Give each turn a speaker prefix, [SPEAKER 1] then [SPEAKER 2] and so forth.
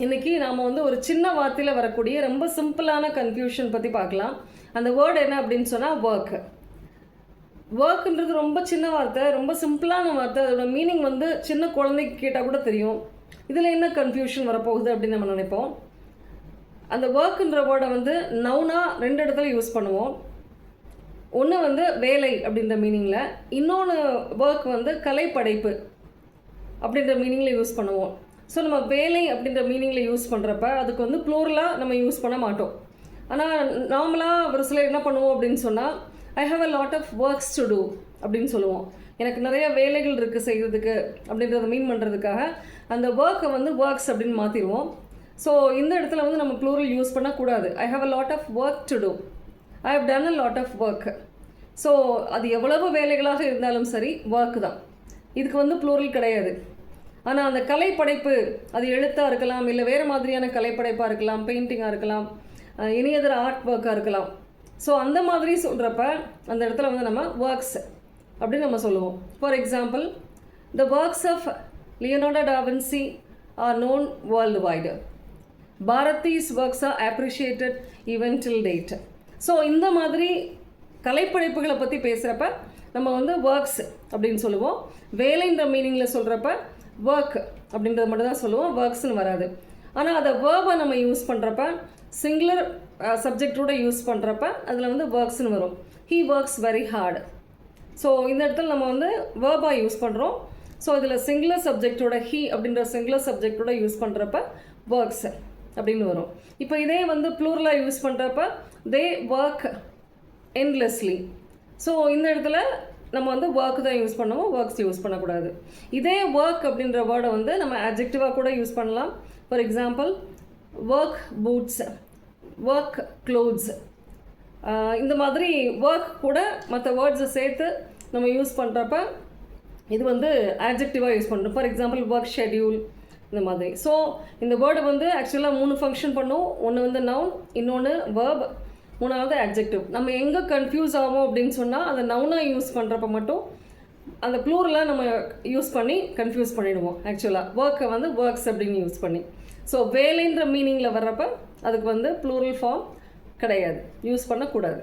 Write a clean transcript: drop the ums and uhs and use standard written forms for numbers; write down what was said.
[SPEAKER 1] இன்றைக்கி நாம் வந்து ஒரு சின்ன வார்த்தையில் வரக்கூடிய ரொம்ப சிம்பிளான கன்ஃபியூஷன் பற்றி பார்க்கலாம். அந்த வேர்டு என்ன அப்படின்னு சொன்னால் ஒர்க்கு. ஒர்க்குன்றது ரொம்ப சின்ன வார்த்தை, ரொம்ப சிம்பிளான வார்த்தை. அதோட மீனிங் வந்து சின்ன குழந்தைக்கு கேட்டால் கூட தெரியும். இதில் என்ன கன்ஃபியூஷன் வரப்போகுது அப்படின்னு நம்ம நினைப்போம். அந்த ஒர்க்குன்ற வேர்டை வந்து நவுனாக 2 இடத்துல யூஸ் பண்ணுவோம். ஒன்று வந்து வேலை அப்படின்ற மீனிங்கில், இன்னொன்று ஒர்க் வந்து கலைப்படைப்பு அப்படின்ற மீனிங்கில் யூஸ் பண்ணுவோம். ஸோ நம்ம வேலை அப்படின்ற மீனிங்கில் யூஸ் பண்ணுறப்ப அதுக்கு வந்து ப்ளூரலாக நம்ம யூஸ் பண்ண மாட்டோம். ஆனால் நார்மலாக ஒரு சிலர் என்ன பண்ணுவோம் அப்படின்னு சொன்னால், I have a lot of works to do அப்படின்னு சொல்லுவோம். எனக்கு நிறைய வேலைகள் இருக்குது செய்கிறதுக்கு அப்படின்றத மீன் பண்ணுறதுக்காக அந்த ஒர்க்கை வந்து ஒர்க்ஸ் அப்படின்னு மாற்றிடுவோம். ஸோ இந்த இடத்துல வந்து நம்ம ப்ளூரல் யூஸ் பண்ணக்கூடாது. I have a lot of work to do, I have done a lot of work. So அது எவ்வளவு வேலைகளாக இருந்தாலும் சரி ஒர்க் தான். இதுக்கு வந்து ப்ளூரல் கிடையாது. ஆனால் அந்த கலைப்படைப்பு, அது எழுத்தாக இருக்கலாம், இல்லை வேறு மாதிரியான கலைப்படைப்பாக இருக்கலாம், பெயிண்டிங்காக இருக்கலாம், எனி அதர் ஆர்ட் ஒர்க்காக இருக்கலாம். ஸோ அந்த மாதிரி சொல்கிறப்ப அந்த இடத்துல வந்து நம்ம ஒர்க்ஸ் அப்படின்னு நம்ம சொல்லுவோம். For example, the works of Leonardo da Vinci are known world wide. Bharathi's works are appreciated even till date. So இந்த மாதிரி கலைப்படைப்புகளை பற்றி பேசுகிறப்ப நம்ம வந்து ஒர்க்ஸ் அப்படின்னு சொல்லுவோம். வேலைன்ற மீனிங்கில் சொல்கிறப்ப ஒர்க் அப்படின்றது மட்டும் தான் சொல்லுவோம், ஒர்க்ஸ்னு வராது. ஆனால் அதை வேர்பை நம்ம யூஸ் பண்ணுறப்ப, சிங்குலர் சப்ஜெக்டோட யூஸ் பண்ணுறப்ப அதில் வந்து ஒர்க்ஸ்னு வரும். He works very hard. So இந்த இடத்துல நம்ம வந்து வேர்பாக யூஸ் பண்ணுறோம். ஸோ இதில் சிங்குலர் சப்ஜெக்டோட ஹீ அப்படின்ற சிங்குலர் சப்ஜெக்டோட யூஸ் பண்ணுறப்ப ஒர்க்ஸ் அப்படின்னு வரும். இப்போ இதே வந்து ப்ளூரலாக யூஸ் பண்ணுறப்ப தே ஒர்க் என்லெஸ்லி. ஸோ இந்த இடத்துல நம்ம வந்து ஒர்க் தான் யூஸ் பண்ணுவோம், ஒர்க்ஸ் யூஸ் பண்ணக்கூடாது. இதே ஒர்க் அப்படின்ற வேர்டை வந்து நம்ம அட்ஜெக்டிவாக கூட யூஸ் பண்ணலாம். For example, work boots, work clothes. இந்த மாதிரி ஒர்க் கூட மற்ற வேர்ட்ஸை சேர்த்து நம்ம யூஸ் பண்ணுறப்ப இது வந்து அட்ஜெக்டிவாக யூஸ் பண்ணுறோம். ஃபார் எக்ஸாம்பிள், ஒர்க் ஷெட்யூல், இந்த மாதிரி. ஸோ இந்த வேர்டு வந்து ஆக்சுவலாக 3 ஃபங்க்ஷன் பண்ணும். ஒன்று வந்து நவுன், இன்னொன்று வேர்ப், மூணாவது அட்ஜெக்டிவ். நம்ம எங்கே கன்ஃபியூஸ் ஆகும் அப்படின்னு சொன்னால், அந்த நவுனாக யூஸ் பண்ணுறப்ப மட்டும் அந்த ப்ளூரலாக நம்ம யூஸ் பண்ணி கன்ஃபியூஸ் பண்ணிவிடுவோம். ஆக்சுவலாக ஒர்க்கை வந்து ஒர்க்ஸ் அப்படின்னு யூஸ் பண்ணி. ஸோ வேலைன்ற மீனிங்கில் வர்றப்ப அதுக்கு வந்து ப்ளூரல் ஃபார்ம் கிடையாது, யூஸ் பண்ணக்கூடாது.